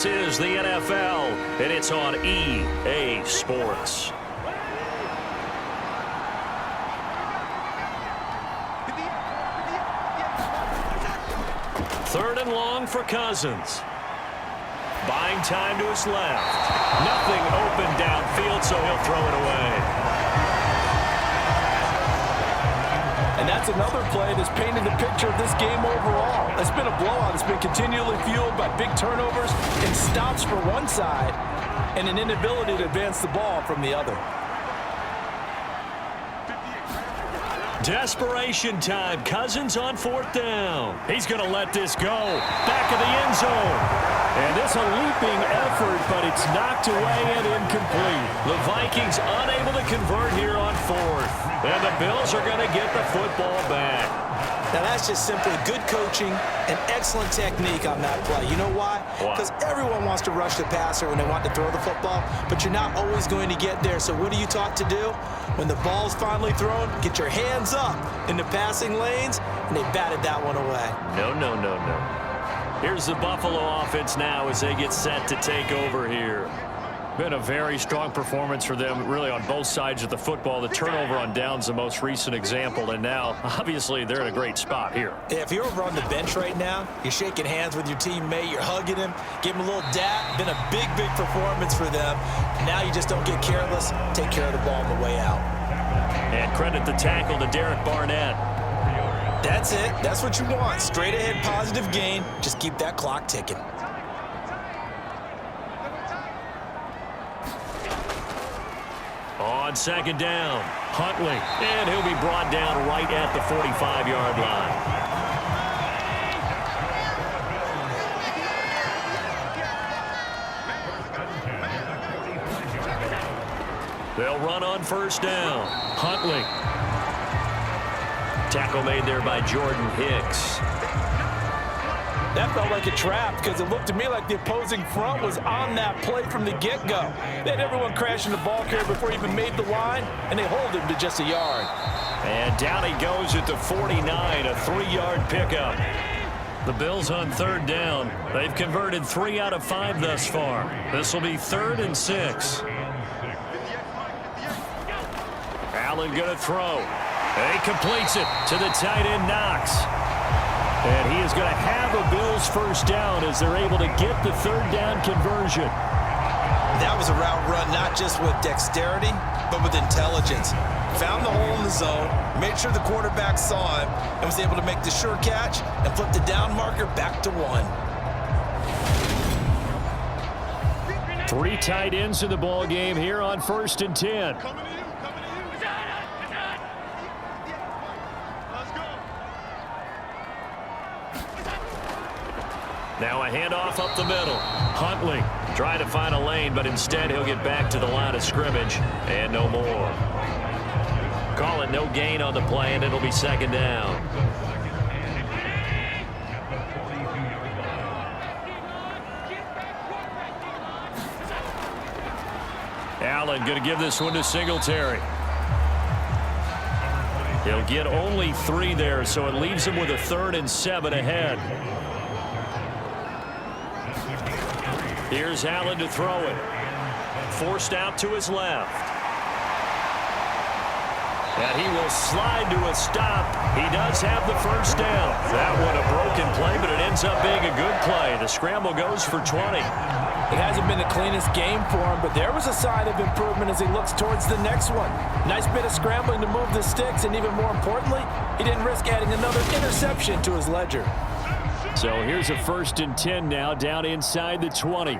This is the NFL, and it's on EA Sports. Third and long for Cousins. Buying time to his left. Nothing open downfield, so he'll throw it away. And that's another play that's painted the picture of this game overall. It's been a blowout. It's been continually fueled by big turnovers and stops for one side and an inability to advance the ball from the other. Desperation time. Cousins on fourth down. He's going to let this go. Back of the end zone. And it's a leaping effort, but it's knocked away and incomplete. The Vikings unable to convert here on fourth. And the Bills are going to get the football back. Now, that's just simply good coaching and excellent technique on that play. You know why? Because everyone wants to rush the passer when they want to throw the football, but you're not always going to get there. So what are you taught to do? When the ball's finally thrown, get your hands up in the passing lanes, and they batted that one away. No. Here's the Buffalo offense now as they get set to take over here. Been a very strong performance for them, really, on both sides of the football. The turnover on downs the most recent example, and now, obviously, they're in a great spot here. Yeah, if you're over on the bench right now, you're shaking hands with your teammate, you're hugging him, give him a little dap. Been a big performance for them. Now you just don't get careless. Take care of the ball on the way out. And credit the tackle to Derek Barnett. That's it. That's what you want. Straight ahead positive gain. Just keep that clock ticking. On second down, Huntley, and he'll be brought down right at the 45-yard line. They'll run on first down. Huntley. Tackle made there by Jordan Hicks. That felt like a trap because it looked to me like the opposing front was on that play from the get-go. They had everyone crashing the ball carrier before he even made the line, and they hold him to just a yard. And down he goes at the 49, a 3-yard pickup. The Bills on third down. They've converted 3 out of 5 thus far. This will be 3rd and 6. Allen going to throw. He completes it to the tight end, Knox. And he is going to have a Bills first down as they're able to get the third down conversion. That was a route run not just with dexterity, but with intelligence. Found the hole in the zone, made sure the quarterback saw him, and was able to make the sure catch and flip the down marker back to 1. 3 tight ends in the ball game here on 1st and 10. Now a handoff up the middle. Huntley trying to find a lane, but instead he'll get back to the line of scrimmage and no more. Call it no gain on the play, and it'll be 2nd down. Allen going to give this one to Singletary. He'll get only 3 there, so it leaves him with a 3rd and 7 ahead. Here's Allen to throw it. Forced out to his left. And he will slide to a stop. He does have the first down. That one a broken play, but it ends up being a good play. The scramble goes for 20. It hasn't been the cleanest game for him, but there was a sign of improvement as he looks towards the next one. Nice bit of scrambling to move the sticks, and even more importantly, he didn't risk adding another interception to his ledger. So here's a 1st and 10 now, down inside the 20.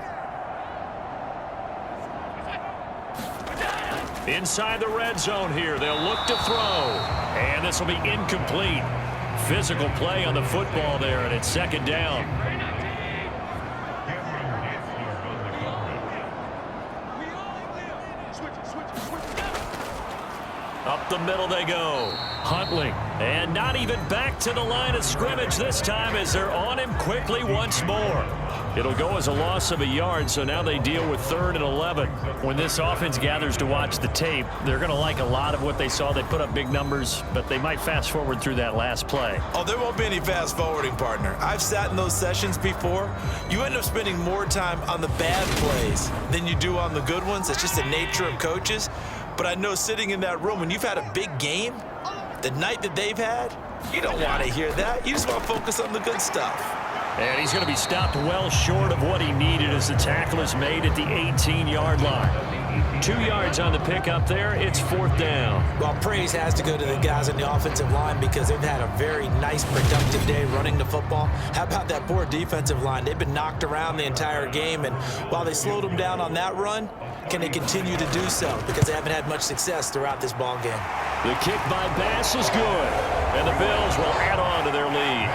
Inside the red zone here, they'll look to throw. And this will be incomplete. Physical play on the football there, and it's 2nd down. Up the middle they go. Huntley. And not even back to the line of scrimmage this time as they're on him quickly once more. It'll go as a loss of a yard, so now they deal with 3rd and 11. When this offense gathers to watch the tape, they're going to like a lot of what they saw. They put up big numbers, but they might fast forward through that last play. Oh, there won't be any fast forwarding, partner. I've sat in those sessions before. You end up spending more time on the bad plays than you do on the good ones. It's just the nature of coaches. But I know sitting in that room, when you've had a big game, the night that they've had, you don't want to hear that. You just want to focus on the good stuff. And he's going to be stopped well short of what he needed as the tackle is made at the 18-yard line. 2 yards on the pickup there. It's 4th down. Well, praise has to go to the guys on the offensive line because they've had a very nice, productive day running the football. How about that poor defensive line? They've been knocked around the entire game, and while they slowed them down on that run, can they continue to do so? Because they haven't had much success throughout this ball game. The kick by Bass is good, and the Bills will add on to their lead.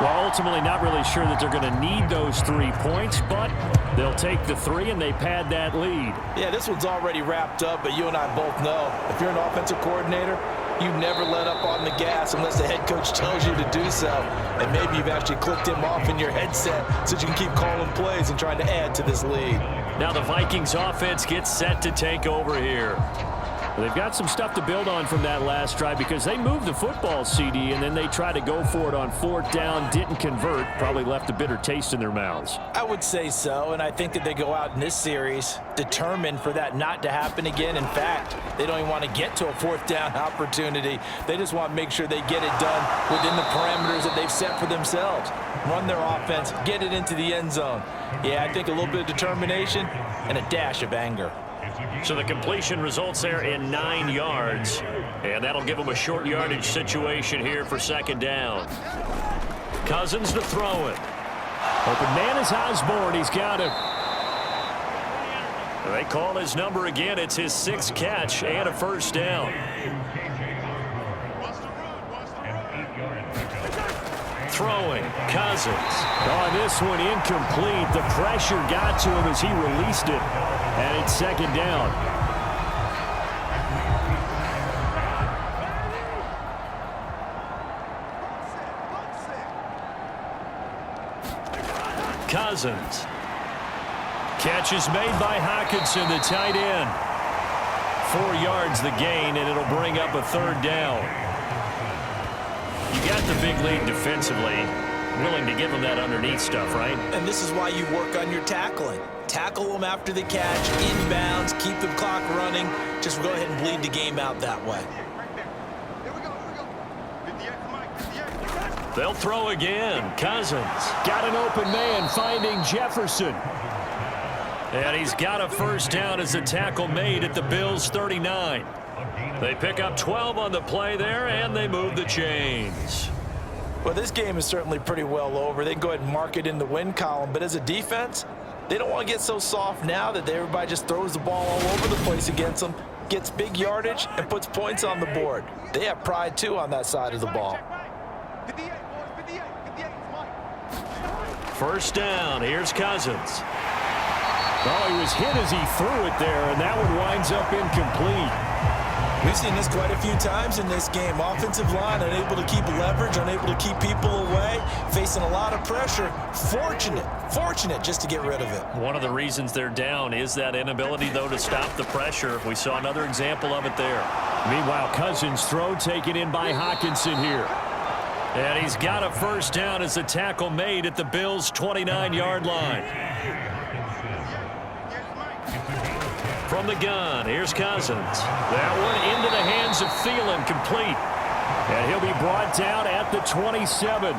Well, ultimately not really sure that they're going to need those 3 points, but they'll take the 3 and they pad that lead. Yeah, this one's already wrapped up, but you and I both know if you're an offensive coordinator, you never let up on the gas unless the head coach tells you to do so. And maybe you've actually clicked him off in your headset so you can keep calling plays and trying to add to this lead. Now the Vikings offense gets set to take over here. They've got some stuff to build on from that last drive because they moved the football, CD, and then they tried to go for it on 4th down, didn't convert, probably left a bitter taste in their mouths. I would say so, and I think that they go out in this series determined for that not to happen again. In fact, they don't even want to get to a 4th down opportunity. They just want to make sure they get it done within the parameters that they've set for themselves. Run their offense, get it into the end zone. Yeah, I think a little bit of determination and a dash of anger. So the completion results there in 9 yards, and that'll give them a short yardage situation here for 2nd down. Cousins to throw it. Open man is Osborne. He's got him. They call his number again. It's his 6th catch and a 1st down. Throwing, Cousins. On this one, incomplete. The pressure got to him as he released it. And it's 2nd down. Cousins. Catch is made by Hockenson, the tight end. 4 yards the gain, and it'll bring up a 3rd down. You got the big lead defensively. Willing to give them that underneath stuff, right? And this is why you work on your tackling. Tackle them after the catch, inbounds, keep the clock running. Just go ahead and bleed the game out that way. They'll throw again. Cousins got an open man finding Jefferson. And he's got a 1st down as a tackle made at the Bills' 39. They pick up 12 on the play there, and they move the chains. Well, this game is certainly pretty well over. They can go ahead and mark it in the win column. But as a defense, they don't want to get so soft now that everybody just throws the ball all over the place against them, gets big yardage, and puts points on the board. They have pride, too, on that side of the ball. 1st down. Here's Cousins. Oh, he was hit as he threw it there, and that one winds up incomplete. We've seen this quite a few times in this game. Offensive line unable to keep leverage, unable to keep people away, facing a lot of pressure. Fortunate just to get rid of it. One of the reasons they're down is that inability, though, to stop the pressure. We saw another example of it there. Meanwhile, Cousins' throw taken in by Hockenson here. And he's got a 1st down as a tackle made at the Bills' 29-yard line. From the gun, here's Cousins. That one into the hands of Thielen, complete. And he'll be brought down at the 27.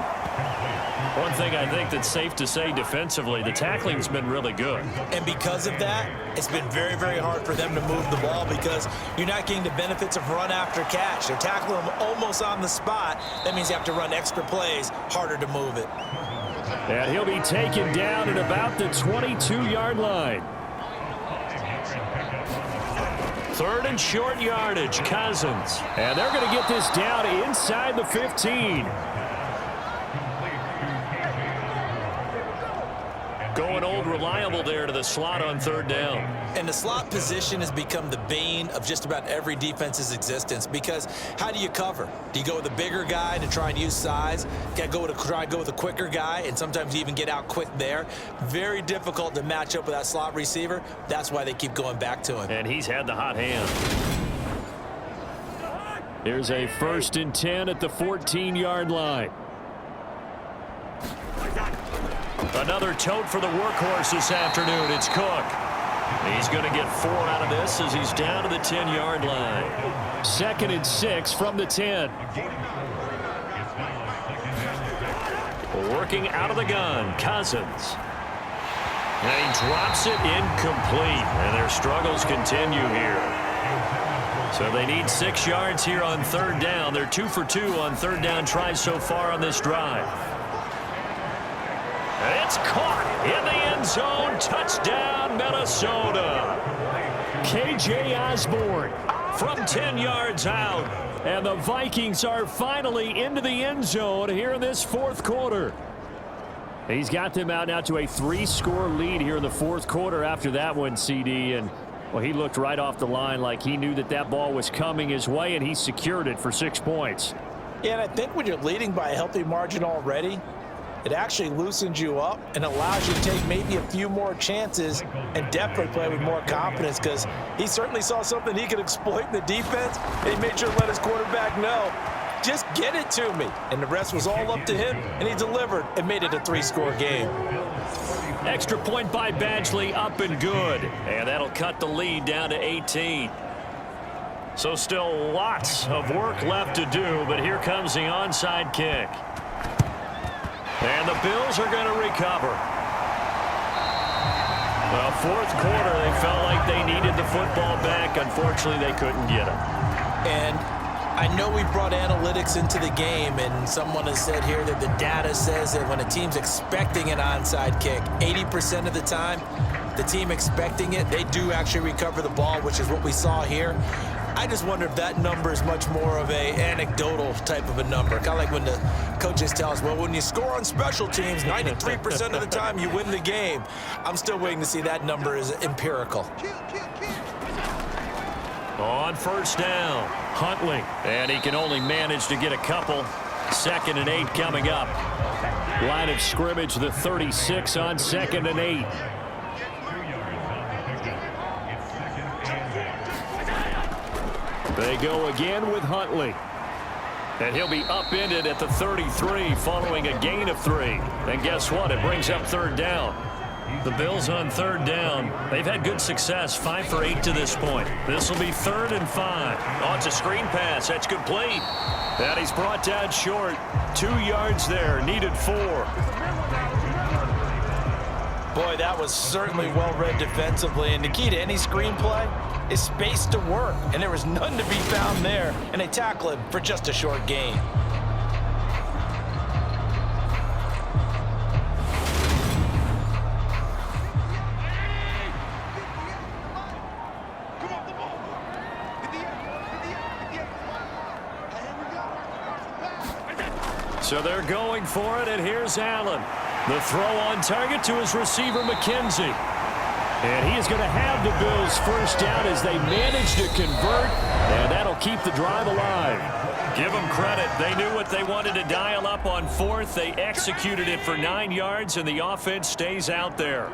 One thing I think that's safe to say defensively, the tackling's been really good. And because of that, it's been very, very hard for them to move the ball because you're not getting the benefits of run after catch. They're tackling them almost on the spot. That means you have to run extra plays, harder to move it. And he'll be taken down at about the 22-yard line. 3rd and short yardage, Cousins. And they're going to get this down inside the 15. Going old reliable there to the slot on third down. And the slot position has become the bane of just about every defense's existence, because how do you cover? Do you go with a bigger guy to try and use size? Got to try and go with a quicker guy, and sometimes you even get out quick there. Very difficult to match up with that slot receiver. That's why they keep going back to him. And he's had the hot hand. Here's a 1st and 10 at the 14-yard line. Another tote for the workhorse this afternoon. It's Cook. He's going to get 4 out of this as he's down to the 10-yard line. 2nd and 6 from the 10. Working out of the gun, Cousins. And he drops it incomplete. And their struggles continue here. So they need 6 yards here on third down. They're 2 for 2 on third down tries so far on this drive. It's caught in the end zone. Touchdown, Minnesota. K.J. Osborne from 10 yards out. And the Vikings are finally into the end zone here in this fourth quarter. He's got them out now to a 3-score lead here in the fourth quarter after that one, CD. And, well, he looked right off the line like he knew that that ball was coming his way, and he secured it for 6 points. Yeah, and I think when you're leading by a healthy margin already, it actually loosens you up and allows you to take maybe a few more chances and definitely play with more confidence, because he certainly saw something he could exploit in the defense, and he made sure to let his quarterback know, just get it to me. And the rest was all up to him, and he delivered and made it a 3-score game. Extra point by Badgley, up and good. And that'll cut the lead down to 18. So still lots of work left to do, but here comes the onside kick. And the Bills are going to recover. Well, fourth quarter, they felt like they needed the football back. Unfortunately, they couldn't get it. And I know we brought analytics into the game, and someone has said here that the data says that when a team's expecting an onside kick, 80% of the time, the team expecting it, they do actually recover the ball, which is what we saw here. I just wonder if that number is much more of a anecdotal type of a number. Kind of like when the coaches tell us, well, when you score on special teams, 93% of the time you win the game. I'm still waiting to see that number is empirical. On first down, Huntley. And he can only manage to get a couple. 2nd and 8 coming up. Line of scrimmage, the 36 on 2nd and 8. They go again with Huntley. And he'll be upended at the 33 following a gain of 3. And guess what? It brings up third down. The Bills on third down. They've had good success, 5 for 8 to this point. This will be 3rd and 5. Oh, it's a screen pass. That's complete. And he's brought down short. 2 yards there. Needed 4. Boy, that was certainly well read defensively. And the key to any screenplay is space to work. And there was none to be found there. And they tackle him for just a short gain. So they're going for it, and here's Allen. The throw on target to his receiver, McKenzie. And he is going to have the Bills first down as they manage to convert, and that'll keep the drive alive. Give them credit. They knew what they wanted to dial up on 4th. They executed it for 9 yards, and the offense stays out there.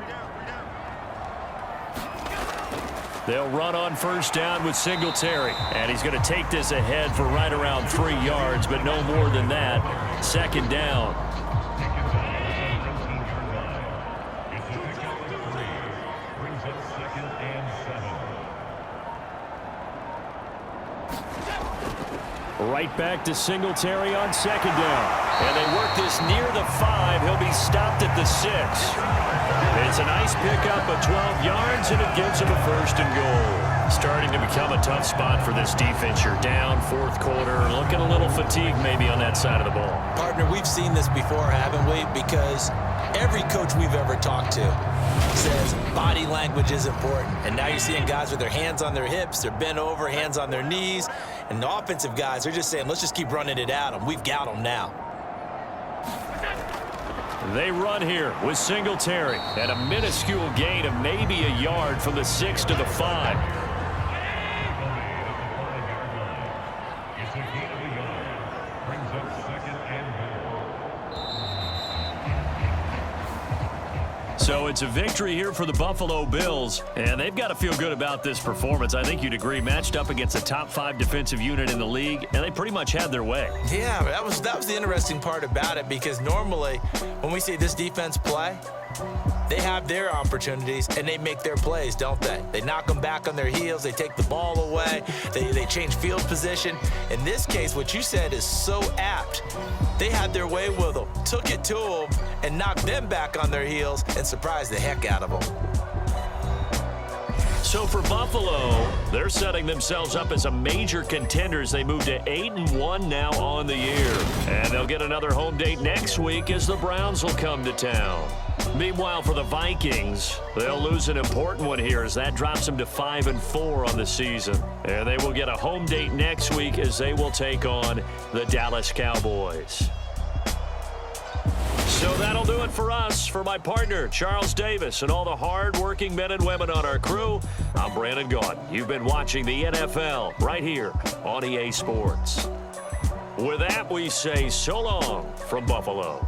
They'll run on first down with Singletary. And he's going to take this ahead for right around 3 yards, but no more than that. 2nd down. Right back to Singletary on 2nd down. And they work this near the 5. He'll be stopped at the 6. It's a nice pickup of 12 yards, and it gives him a 1st and goal. Starting to become a tough spot for this defense. You're down, fourth quarter, looking a little fatigued maybe on that side of the ball. Partner, we've seen this before, haven't we? Because every coach we've ever talked to says body language is important. And now you're seeing guys with their hands on their hips, they're bent over, hands on their knees. And the offensive guys are just saying, let's just keep running it at them. We've got them now. They run here with Singletary and a minuscule gain of maybe a yard from the 6 to the 5. So it's a victory here for the Buffalo Bills, and they've got to feel good about this performance. I think you'd agree, matched up against a top 5 defensive unit in the league, and they pretty much had their way. Yeah, that was the interesting part about it, because normally when we see this defense play, they have their opportunities and they make their plays, don't they? They knock them back on their heels. They take the ball away. They change field position. In this case, what you said is so apt. They had their way with them, took it to them, and knocked them back on their heels and surprised the heck out of them. So for Buffalo, they're setting themselves up as a major contender as they move to 8-1 now on the year. And they'll get another home date next week as the Browns will come to town. Meanwhile, for the Vikings, they'll lose an important one here as that drops them to 5-4 on the season. And they will get a home date next week as they will take on the Dallas Cowboys. So that'll do it for us. For my partner, Charles Davis, and all the hard-working men and women on our crew, I'm Brandon Gaudin. You've been watching the NFL right here on EA Sports. With that, we say so long from Buffalo.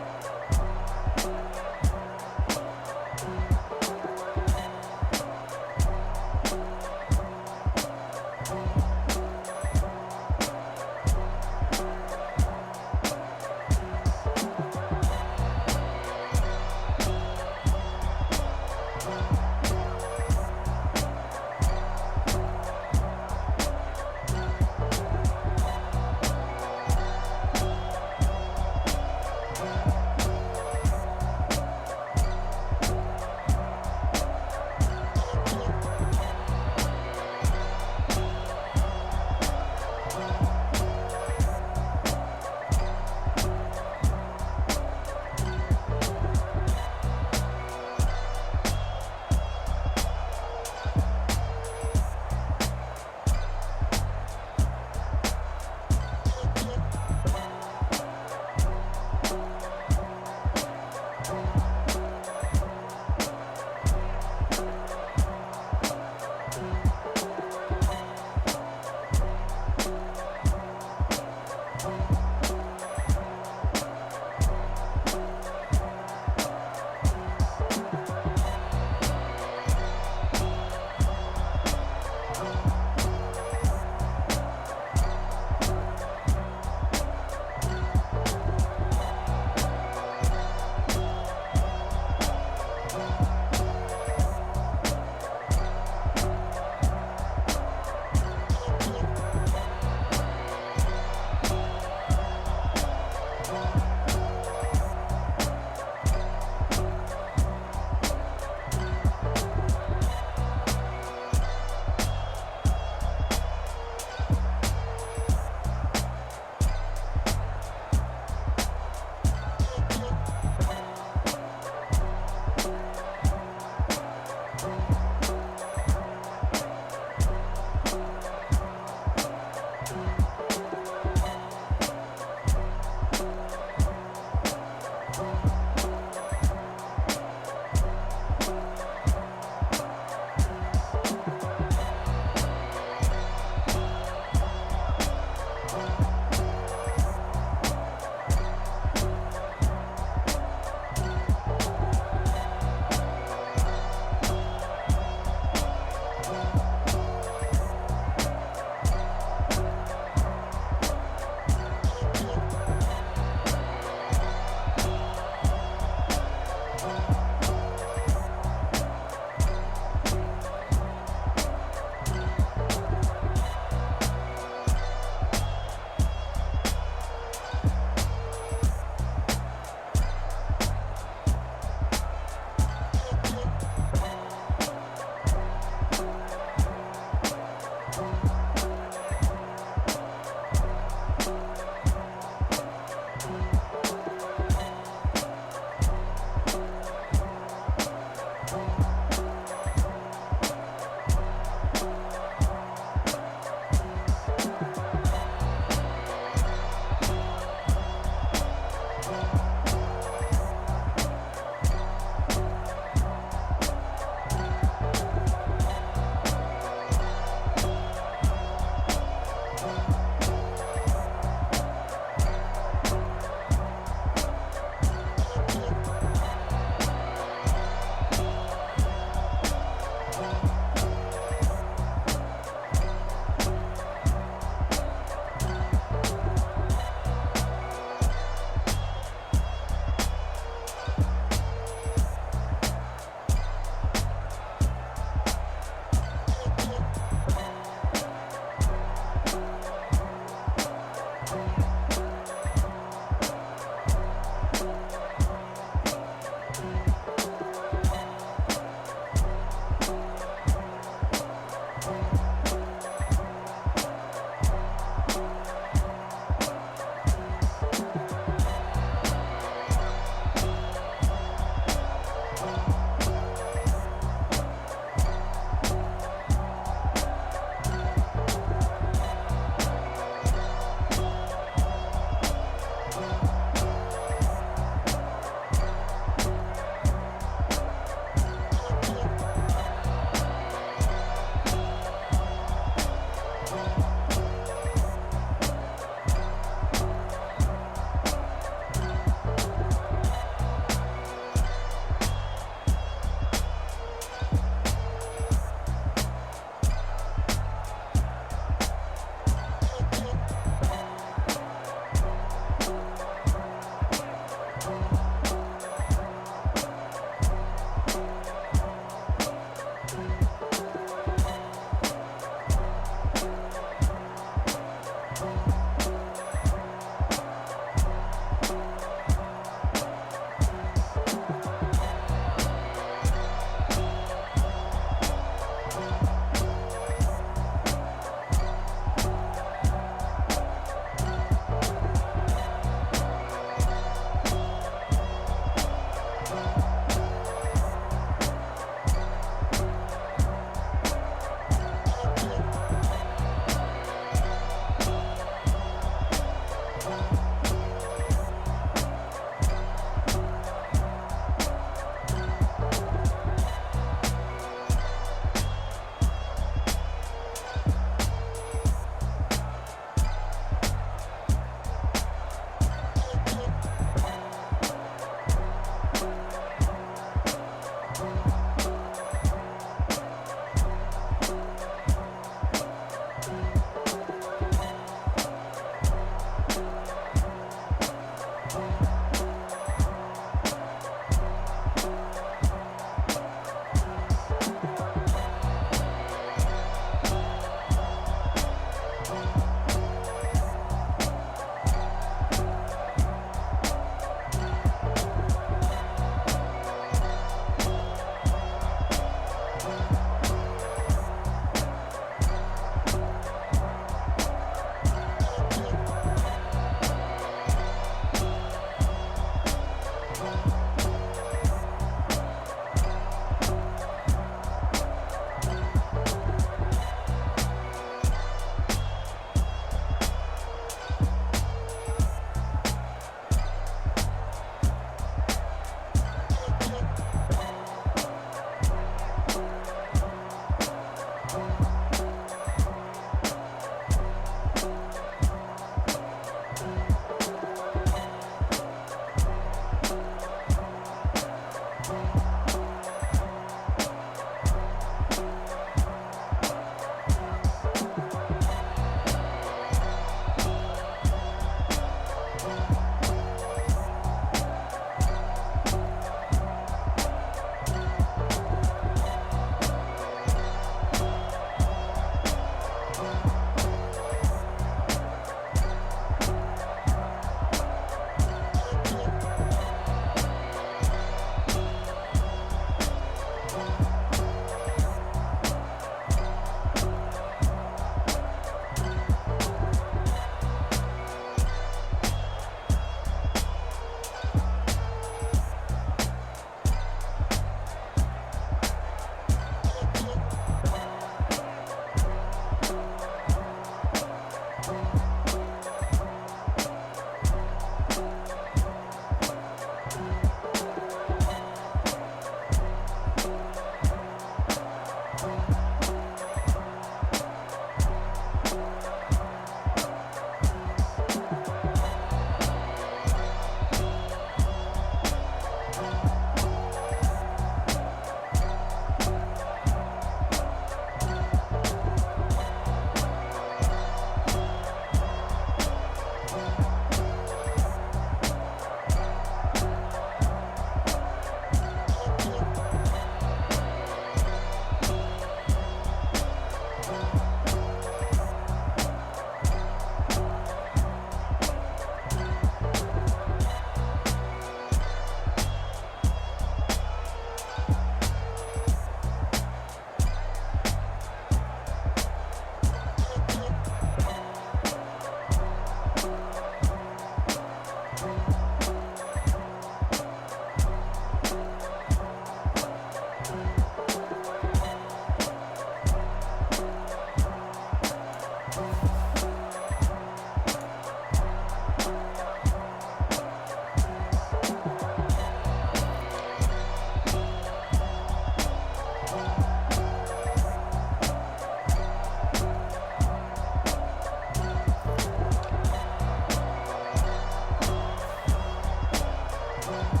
Vikings.